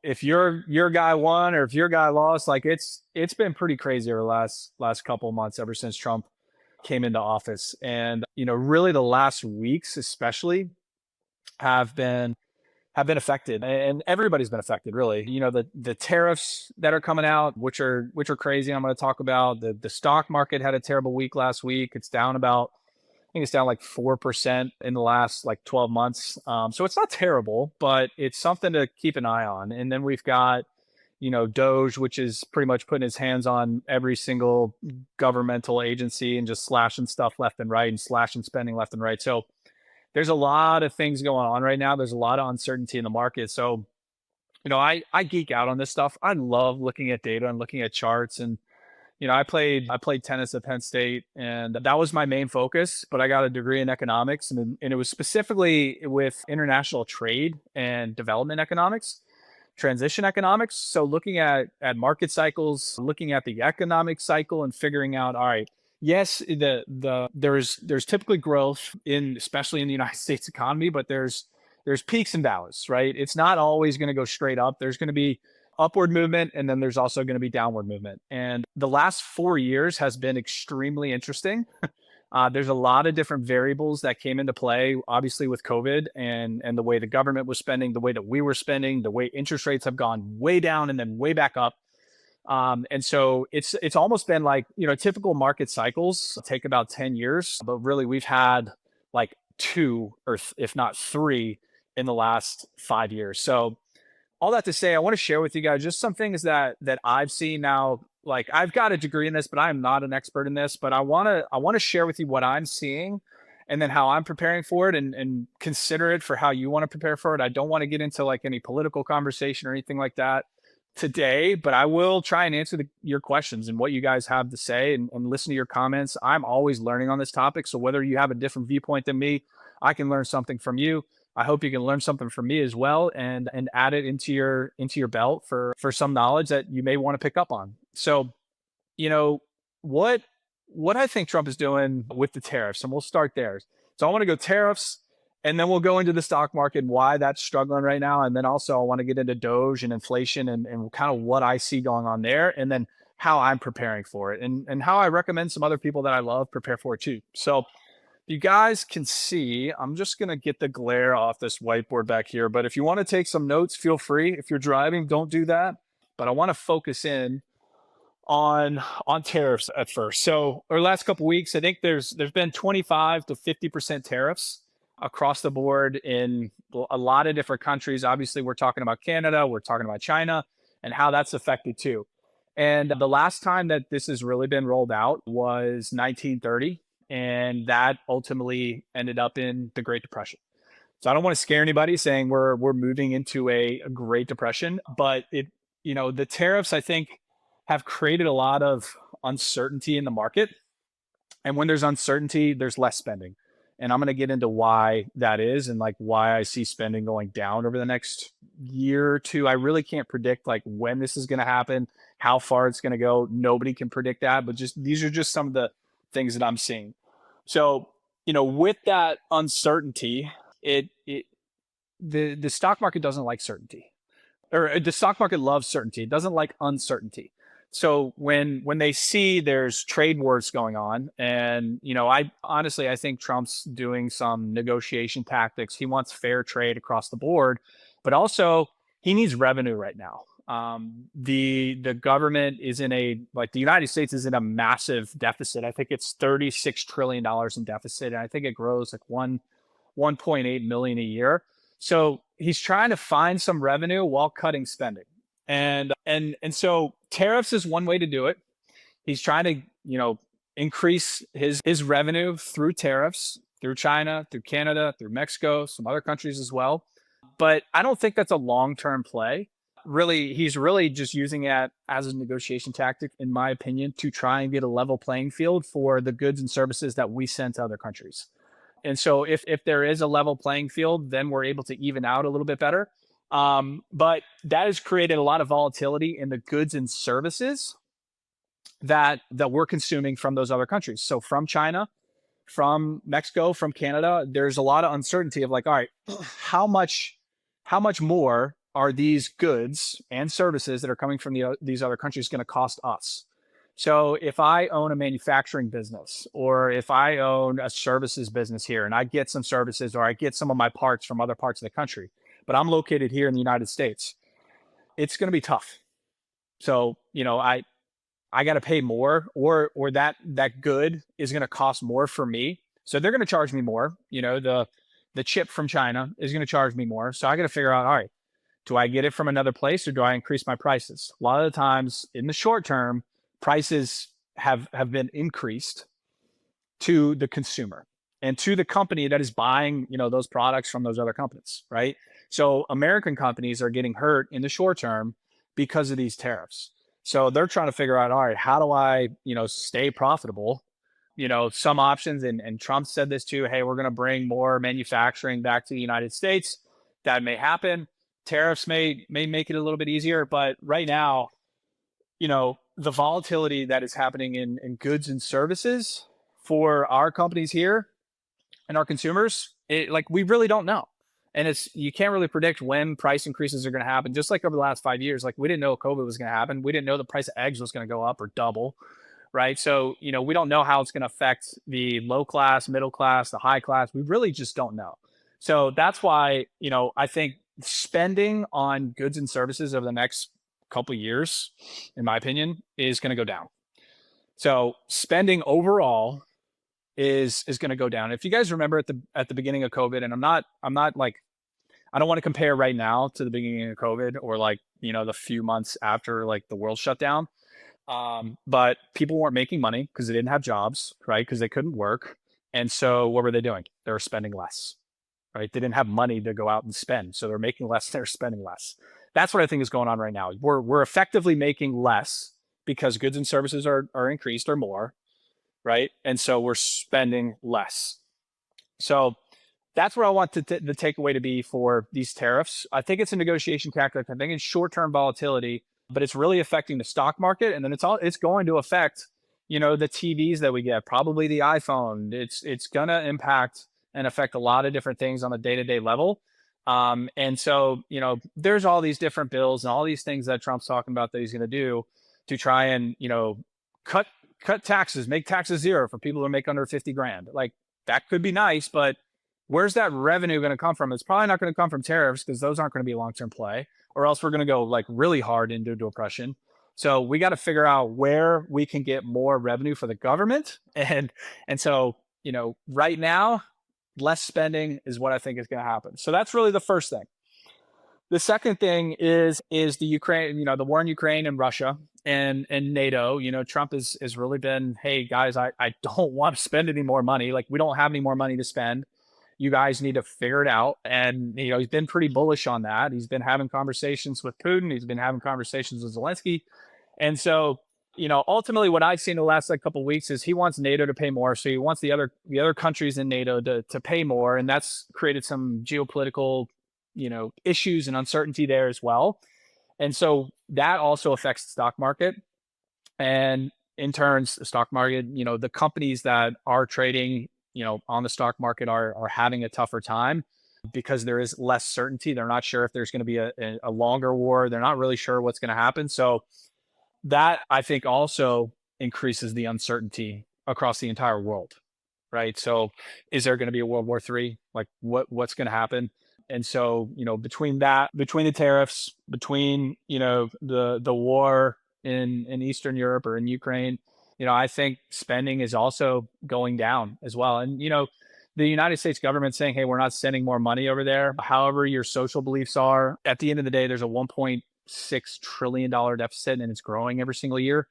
if your guy won or if your guy lost, like it's been pretty crazy over the last couple of months ever since Trump came into office. And really the last weeks especially have been affected, and everybody's been affected really. The tariffs that are coming out, which are crazy. I'm going to talk about the stock market had a terrible week last week. It's down about, I think it's down like 4% in the last like 12 months. So it's not terrible, but it's something to keep an eye on. And then we've got, Doge, which is pretty much putting his hands on every single governmental agency and just slashing stuff left and right and slashing spending left and right. So there's a lot of things going on right now. There's a lot of uncertainty in the market. So, I geek out on this stuff. I love looking at data and looking at charts. And, I played tennis at Penn State, and that was my main focus, but I got a degree in economics, and it was specifically with international trade and development economics, transition economics. So looking at market cycles, looking at the economic cycle and figuring out, all right, yes, there's typically growth especially in the United States economy, but there's peaks and valleys, right? It's not always going to go straight up. There's going to be upward movement, and then there's also going to be downward movement. And the last 4 years has been extremely interesting. There's a lot of different variables that came into play, obviously with COVID and the way the government was spending, the way that we were spending, the way interest rates have gone way down and then way back up. And so it's almost been like, typical market cycles take about 10 years, but really we've had like two or if not three in the last 5 years. So all that to say, I want to share with you guys just some things that I've seen now. Like, I've got a degree in this, but I'm not an expert in this, but I want to share with you what I'm seeing and then how I'm preparing for it, and consider it for how you want to prepare for it. I don't want to get into like any political conversation or anything like that today, but I will try and answer your questions and what you guys have to say, and listen to your comments. I'm always learning on this topic. So whether you have a different viewpoint than me, I can learn something from you. I hope you can learn something from me as well, and add it into your belt for some knowledge that you may want to pick up on. So, you know, what I think Trump is doing with the tariffs, and we'll start there. So I want to go tariffs, and then we'll go into the stock market and why that's struggling right now. And then also I want to get into Doge and inflation and kind of what I see going on there, and then how I'm preparing for it, and how I recommend some other people that I love prepare for it too. So you guys can see, I'm just going to get the glare off this whiteboard back here. But if you want to take some notes, feel free. If you're driving, don't do that. But I want to focus in on tariffs at first. So over the last couple of weeks, I think there's been 25 to 50% tariffs across the board in a lot of different countries. Obviously, we're talking about Canada, we're talking about China, and how that's affected too. And the last time that this has really been rolled out was 1930, and that ultimately ended up in the Great Depression. So I don't want to scare anybody saying we're moving into a Great Depression, but the tariffs, I think, have created a lot of uncertainty in the market. And when there's uncertainty, there's less spending. And I'm going to get into why that is, and like why I see spending going down over the next year or two. I really can't predict like when this is going to happen, how far it's going to go. Nobody can predict that, but these are just some of the things that I'm seeing. So, with that uncertainty, the stock market doesn't like certainty, or the stock market loves certainty. It doesn't like uncertainty. So when they see there's trade wars going on, and I think Trump's doing some negotiation tactics. He wants fair trade across the board, but also he needs revenue right now. The government is the United States is in a massive deficit. I think it's $36 trillion in deficit, and I think it grows like 1.8 million a year. So he's trying to find some revenue while cutting spending. And so tariffs is one way to do it. He's trying to, increase his revenue through tariffs, through China, through Canada, through Mexico, some other countries as well. But I don't think that's a long-term play. Really, he's really just using it as a negotiation tactic, in my opinion, to try and get a level playing field for the goods and services that we send to other countries. And so if there is a level playing field, then we're able to even out a little bit better. But that has created a lot of volatility in the goods and services that we're consuming from those other countries. So from China, from Mexico, from Canada, there's a lot of uncertainty of like, all right, how much more are these goods and services that are coming from these other countries going to cost us? So if I own a manufacturing business, or if I own a services business here and I get some services, or I get some of my parts from other parts of the country, but I'm located here in the United States, it's going to be tough. So, I got to pay more, or that good is going to cost more for me. So they're going to charge me more. The chip from China is going to charge me more. So I got to figure out, all right, do I get it from another place, or do I increase my prices? A lot of the times in the short term, prices have been increased to the consumer and to the company that is buying, those products from those other companies, right? So American companies are getting hurt in the short term because of these tariffs. So they're trying to figure out, all right, how do I, stay profitable? Some options, and Trump said this too. Hey, we're going to bring more manufacturing back to the United States. That may happen. Tariffs may make it a little bit easier, but right now, the volatility that is happening in goods and services for our companies here and our consumers, like, we really don't know. And you can't really predict when price increases are going to happen. Just like over the last 5 years, like, we didn't know COVID was going to happen. We didn't know the price of eggs was going to go up or double, right? So, we don't know how it's going to affect the low class, middle class, the high class. We really just don't know. So that's why, I think spending on goods and services over the next couple of years, in my opinion, is going to go down. So spending overall is going to go down. If you guys remember at the beginning of COVID, and I'm not like, I don't want to compare right now to the beginning of COVID, or like, the few months after like the world shut down. But people weren't making money because they didn't have jobs, right? Because they couldn't work. And so what were they doing? They were spending less, right? They didn't have money to go out and spend. So they're making less, they're spending less. That's what I think is going on right now. We're effectively making less because goods and services are increased or more, right? And so we're spending less. So that's where I want the takeaway to be for these tariffs. I think it's a negotiation tactic. I think it's short-term volatility, but it's really affecting the stock market, and then it's going to affect, the TVs that we get, probably the iPhone. It's gonna impact and affect a lot of different things on a day-to-day level. And so, there's all these different bills and all these things that Trump's talking about that he's going to do to try and, cut taxes, make taxes zero for people who make under 50 grand. Like, that could be nice, but where's that revenue going to come from? It's probably not going to come from tariffs, because those aren't going to be a long-term play, or else we're going to go like really hard into depression. So we got to figure out where we can get more revenue for the government. And so, right now, less spending is what I think is going to happen. So that's really the first thing. The second thing is the Ukraine, the war in Ukraine and Russia and NATO. Trump has really been, hey guys, I don't want to spend any more money. Like, we don't have any more money to spend. You guys need to figure it out. And, he's been pretty bullish on that. He's been having conversations with Putin. He's been having conversations with Zelensky. And so, ultimately what I've seen the last couple of weeks is he wants NATO to pay more. So he wants the other countries in NATO to pay more. And that's created some geopolitical, issues and uncertainty there as well. And so that also affects the stock market. And in turns, the stock market, the companies that are trading, on the stock market are having a tougher time because there is less certainty. They're not sure if there's going to be a longer war. They're not really sure what's going to happen. So that, I think, also increases the uncertainty across the entire world, right? So is there going to be a World War III? Like, what's going to happen? And so, between the tariffs, between, the war in Eastern Europe or in Ukraine, I think spending is also going down as well. And, the United States government saying, hey, we're not sending more money over there. However your social beliefs are, at the end of the day, there's a $1.6 trillion deficit, and it's growing every single year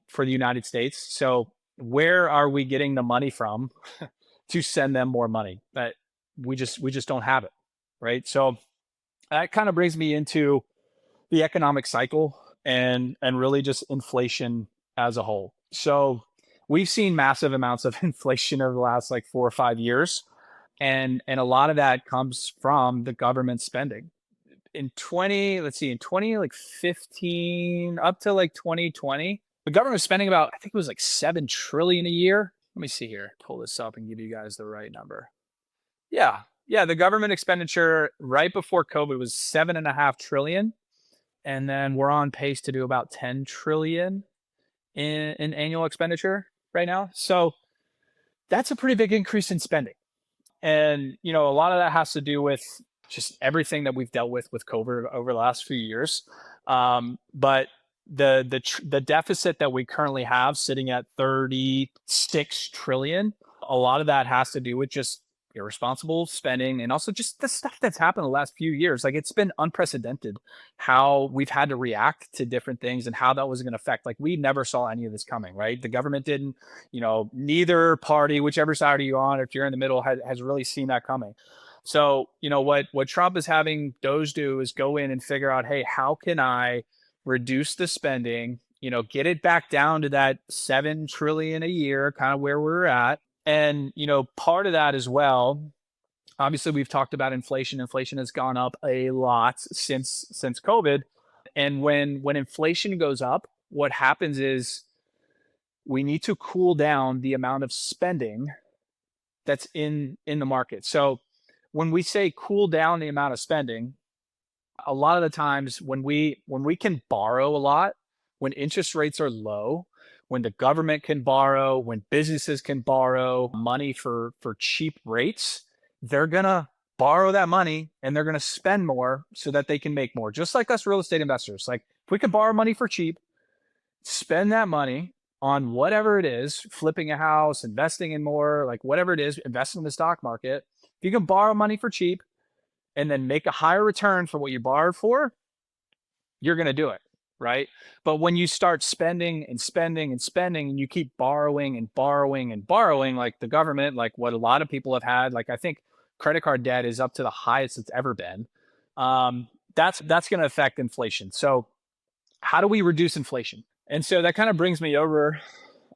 for the United States. So where are we getting the money from to send them more money? That we just don't have it, right? So that kind of brings me into the economic cycle and really just inflation as a whole. So we've seen massive amounts of inflation over the last like 4 or 5 years. And a lot of that comes from the government spending. In 2015 up to like 2020, the government was spending about, I think it was like 7 trillion a year. Let me see here, pull this up and give you guys the right number. Yeah, Yeah, the government expenditure right before COVID was 7.5 trillion, and then we're on pace to do about 10 trillion in annual expenditure right now. So that's a pretty big increase in spending. And, a lot of that has to do with just everything that we've dealt with COVID over the last few years. But the deficit that we currently have sitting at 36 trillion, a lot of that has to do with just irresponsible spending and also just the stuff that's happened the last few years. Like it's been unprecedented how we've had to react to different things and how that was going to affect. Like we never saw any of this coming, right? The government didn't, neither party, whichever side are you on, if you're in the middle, has really seen that coming. So, what Trump is having those do is go in and figure out, hey, how can I reduce the spending, get it back down to that 7 trillion a year, kind of where we're at. And, part of that as well, obviously we've talked about inflation. Inflation has gone up a lot since COVID. And when inflation goes up, what happens is we need to cool down the amount of spending that's in the market. So when we say cool down the amount of spending, a lot of the times when we can borrow a lot, when interest rates are low, when the government can borrow, when businesses can borrow money for cheap rates, they're gonna borrow that money and they're gonna spend more so that they can make more. Just like us real estate investors. Like if we can borrow money for cheap, spend that money on whatever it is, flipping a house, investing in more, like whatever it is, investing in the stock market. If you can borrow money for cheap and then make a higher return for what you borrowed for, you're going to do it, right? But when you start spending and spending and spending and you keep borrowing and borrowing and borrowing, like the government, like what a lot of people have had, like I think credit card debt is up to the highest it's ever been. That's going to affect inflation. So how do we reduce inflation? And so that kind of brings me over,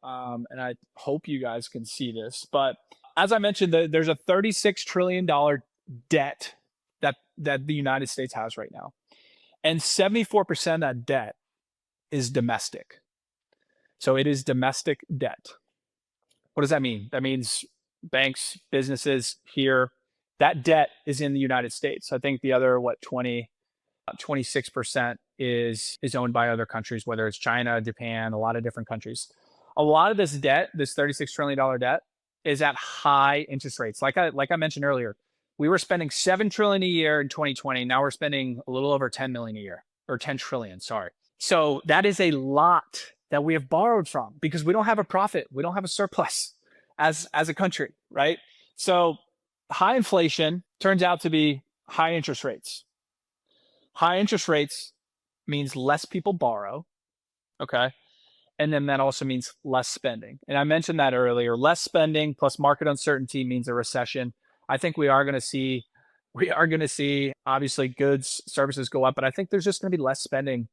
and I hope you guys can see this, but as I mentioned, there's a $36 trillion debt that the United States has right now, and 74% of that debt is domestic. So it is domestic debt. What does that mean? That means banks, businesses here, that debt is in the United States. I think the other 26% is owned by other countries, whether it's China, Japan, a lot of different countries. A lot of this debt, this $36 trillion debt, is at high interest rates. Like I mentioned earlier, we were spending 7 trillion a year in 2020. Now we're spending a little over 10 million a year, or 10 trillion, sorry. So that is a lot that we have borrowed from because we don't have a profit. We don't have a surplus as a country, right? So high inflation turns out to be high interest rates. High interest rates means less people borrow, okay? And then that also means less spending. And I mentioned that earlier. Less spending plus market uncertainty means a recession. I think we are going to see obviously goods, services go up, but I think there's just going to be less spending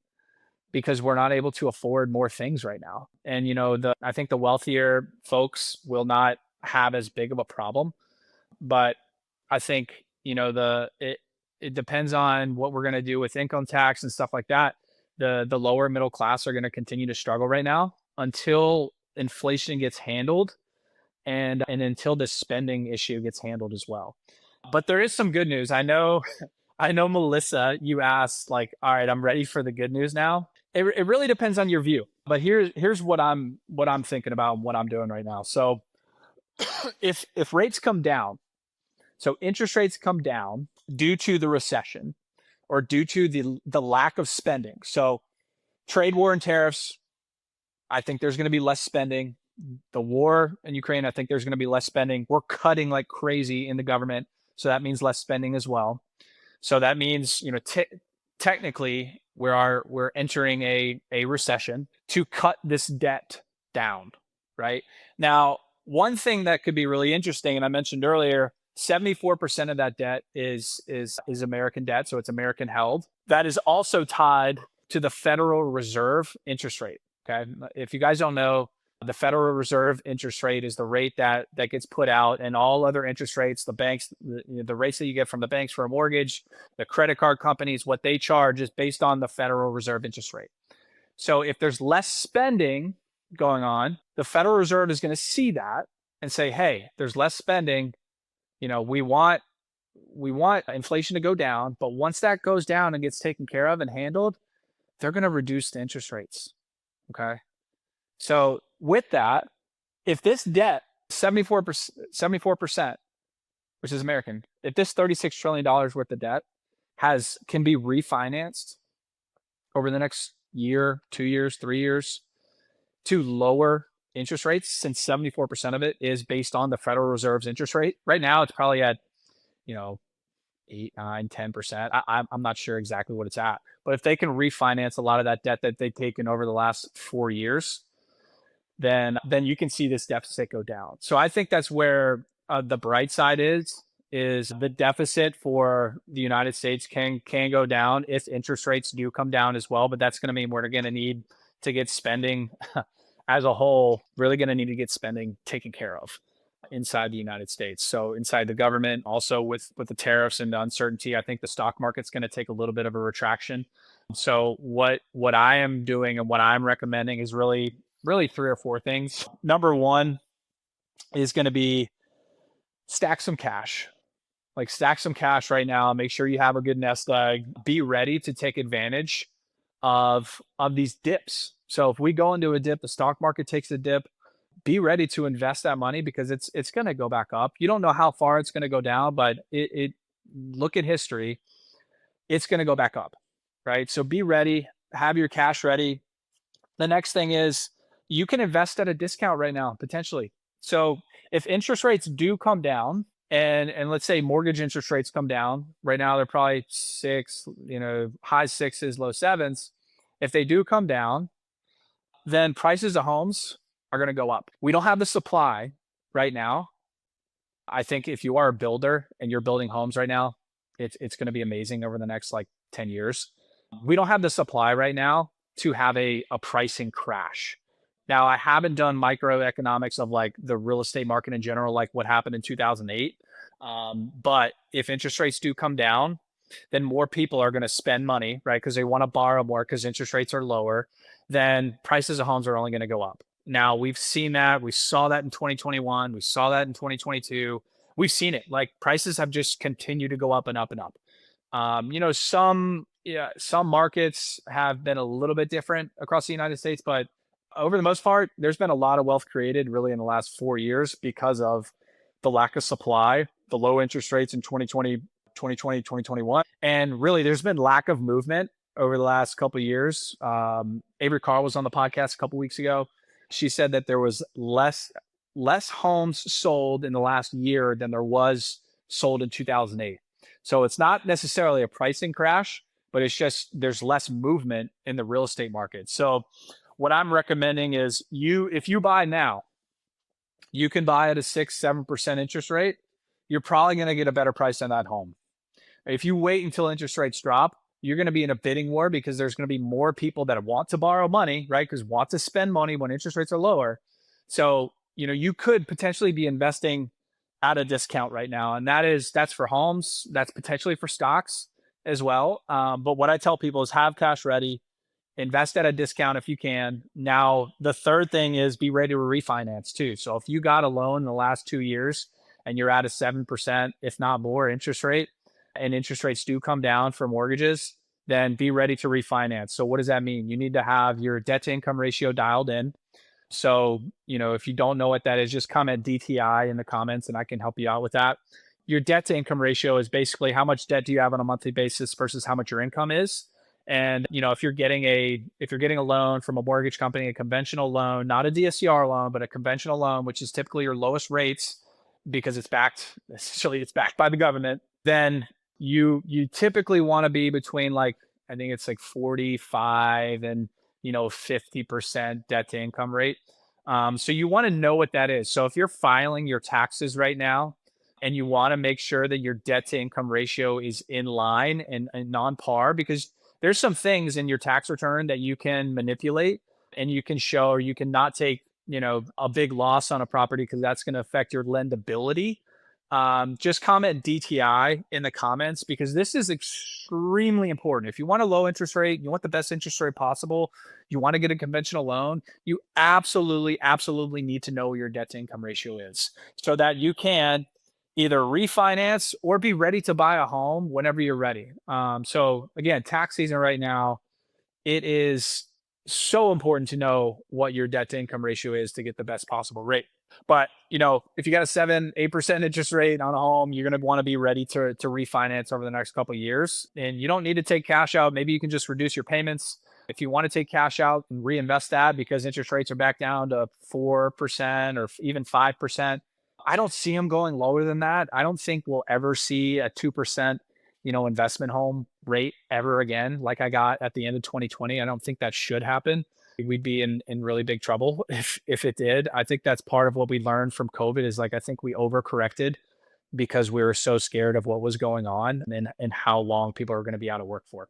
because we're not able to afford more things right now. And I think the wealthier folks will not have as big of a problem, but I think it depends on what we're going to do with income tax and stuff like that. The lower middle class are going to continue to struggle right now until inflation gets handled and until the spending issue gets handled as well. But there is some good news. I know, Melissa, you asked like, all right, I'm ready for the good news now. It really depends on your view. But here's what I'm thinking about and what I'm doing right now. So if rates come down, so interest rates come down due to the recession or due to the lack of spending. So trade war and tariffs, I think there's going to be less spending. The war in Ukraine, I think there's going to be less spending. We're cutting like crazy in the government, so that means less spending as well. So that means, technically we're entering a recession to cut this debt down, right? Now, one thing that could be really interesting, and I mentioned earlier, 74% of that debt is American debt, so it's American held. That is also tied to the Federal Reserve interest rate. Okay, if you guys don't know, the Federal Reserve interest rate is the rate that gets put out, and all other interest rates, the banks, the rates that you get from the banks for a mortgage, the credit card companies, what they charge is based on the Federal Reserve interest rate. So if there's less spending going on, the Federal Reserve is going to see that and say, hey, there's less spending. We want we want inflation to go down, but once that goes down and gets taken care of and handled, they're going to reduce the interest rates. Okay. So with that, if this debt, 74%, which is American, if this $36 trillion worth of debt can be refinanced over the next year, 2 years, 3 years to lower interest rates, since 74% of it is based on the Federal Reserve's interest rate. Right now, it's probably at, you know, 8, 9, 10%. I'm not sure exactly what it's at, but if they can refinance a lot of that debt that they've taken over the last 4 years, then you can see this deficit go down. So I think that's where the bright side is the deficit for the United States can go down if interest rates do come down as well. But that's going to mean we're going to need to get spending as a whole, really going to need to get spending taken care of inside the United States. So inside the government, also with the tariffs and the uncertainty, I think the stock market's going to take a little bit of a retraction. So what I am doing and what I'm recommending is really three or four things. Number one is going to be stack some cash. Like stack some cash right now. Make sure you have a good nest egg. Be ready to take advantage of these dips. So if we go into a dip, the stock market takes a dip, be ready to invest that money because it's going to go back up. You don't know how far it's going to go down, but it look at history. It's going to go back up, right? So be ready, have your cash ready. The next thing is you can invest at a discount right now, potentially. So if interest rates do come down, and let's say mortgage interest rates come down, right now they're probably high sixes, low sevens. If they do come down, then prices of homes are going to go up. We don't have the supply right now. I think if you are a builder and you're building homes right now, it's going to be amazing over the next like 10 years. We don't have the supply right now to have a pricing crash. Now, I haven't done microeconomics of like the real estate market in general, like what happened in 2008. But if interest rates do come down, then more people are going to spend money, right? Because they want to borrow more because interest rates are lower. Then prices of homes are only going to go up. Now, we've seen that. We saw that in 2021. We saw that in 2022. We've seen it. Like prices have just continued to go up and up and up. Some markets have been a little bit different across the United States, but over the most part, there's been a lot of wealth created really in the last 4 years because of the lack of supply, the low interest rates in 2020, 2021. And really, there's been lack of movement over the last couple of years. Avery Carr was on the podcast a couple of weeks ago. She said that there was less homes sold in the last year than there was sold in 2008. So it's not necessarily a pricing crash, but it's just there's less movement in the real estate market. So what I'm recommending is if you buy now, you can buy at a 6-7% interest rate. You're probably going to get a better price on that home. If you wait until interest rates drop, you're going to be in a bidding war because there's going to be more people that want to borrow money, right? Because want to spend money when interest rates are lower. So, you could potentially be investing at a discount right now. And that's for homes. That's potentially for stocks as well. But what I tell people is have cash ready, invest at a discount if you can. Now, the third thing is be ready to refinance too. So if you got a loan in the last 2 years and you're at a 7%, if not more interest rate, and interest rates do come down for mortgages, then be ready to refinance. So what does that mean? You need to have your debt to income ratio dialed in. So, if you don't know what that is, just comment DTI in the comments and I can help you out with that. Your debt to income ratio is basically how much debt do you have on a monthly basis versus how much your income is. And, if you're getting a loan from a mortgage company, a conventional loan, not a DSCR loan, but a conventional loan, which is typically your lowest rates because it's backed by the government, then you typically want to be between I think it's 45 and 50% debt to income rate. So you want to know what that is. So if you're filing your taxes right now and you want to make sure that your debt to income ratio is in line and non-par, because there's some things in your tax return that you can manipulate and you can show, or you can not take, a big loss on a property because that's going to affect your lendability. Just comment DTI in the comments because this is extremely important. If you want a low interest rate, you want the best interest rate possible, you want to get a conventional loan, you absolutely need to know what your debt to income ratio is so that you can either refinance or be ready to buy a home whenever you're ready. So again, tax season right now, it is so important to know what your debt to income ratio is to get the best possible rate. But if you got a 7, 8% interest rate on a home, you're going to want to be ready to refinance over the next couple of years. And you don't need to take cash out. Maybe you can just reduce your payments. If you want to take cash out and reinvest that because interest rates are back down to 4% or even 5%, I don't see them going lower than that. I don't think we'll ever see a 2% investment home rate ever again, like I got at the end of 2020. I don't think that should happen. We'd be in really big trouble if it did. I think that's part of what we learned from COVID is like I think we overcorrected because we were so scared of what was going on and how long people are going to be out of work for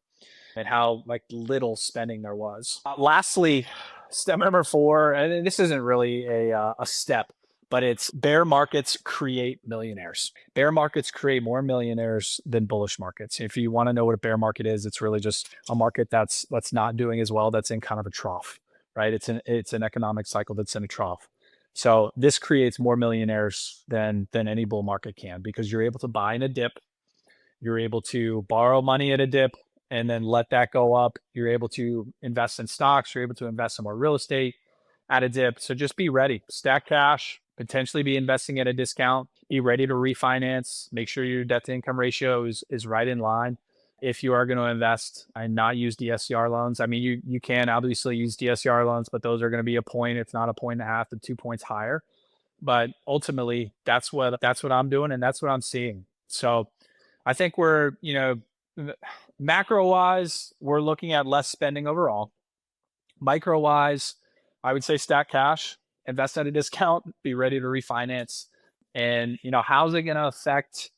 and how like little spending there was. Lastly, step number 4, and this isn't really a step, but it's bear markets create millionaires. Bear markets create more millionaires than bullish markets. If you want to know what a bear market is, it's really just a market that's not doing as well, that's in kind of a trough, right? It's an economic cycle that's in a trough. So this creates more millionaires than any bull market can because you're able to buy in a dip, you're able to borrow money at a dip and then let that go up. You're able to invest in stocks, you're able to invest in more real estate at a dip. So just be ready, stack cash, potentially be investing at a discount, be ready to refinance, make sure your debt to income ratio is right in line. If you are going to invest and not use DSCR loans, I mean, you can obviously use DSCR loans, but those are going to be a point, if not a point and a half to 2 points higher. But ultimately, that's what I'm doing and that's what I'm seeing. So I think we're, macro wise, we're looking at less spending overall. Micro wise, I would say stack cash, invest at a discount, be ready to refinance. And, how's it going to affect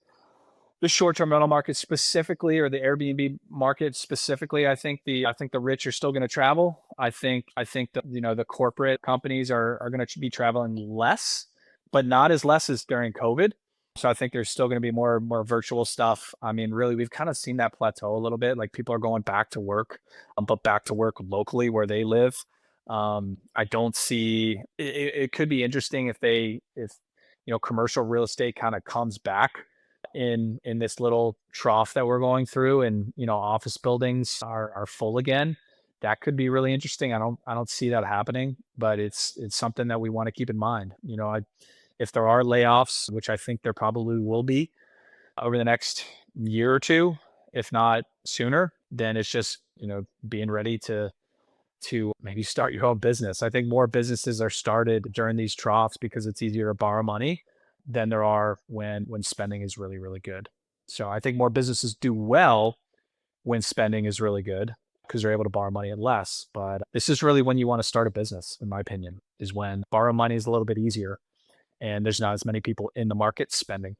the short-term rental market specifically, or the Airbnb market specifically? I think the rich are still going to travel. I think that the corporate companies are going to be traveling less, but not as less as during COVID. So I think there's still going to be more virtual stuff. I mean, really, we've kind of seen that plateau a little bit. Like people are going back to work, but back to work locally where they live. I don't see it could be interesting if commercial real estate kind of comes back in this little trough that we're going through, and office buildings are full again. That could be really interesting. I don't see that happening, but it's something that we want to keep in mind. If there are layoffs, which I think there probably will be over the next year or two, if not sooner, then it's just being ready to maybe start your own business. I think more businesses are started during these troughs because it's easier to borrow money than there are when spending is really, really good. So I think more businesses do well when spending is really good because they're able to borrow money at less. But this is really when you want to start a business, in my opinion, is when borrow money is a little bit easier and there's not as many people in the market spending.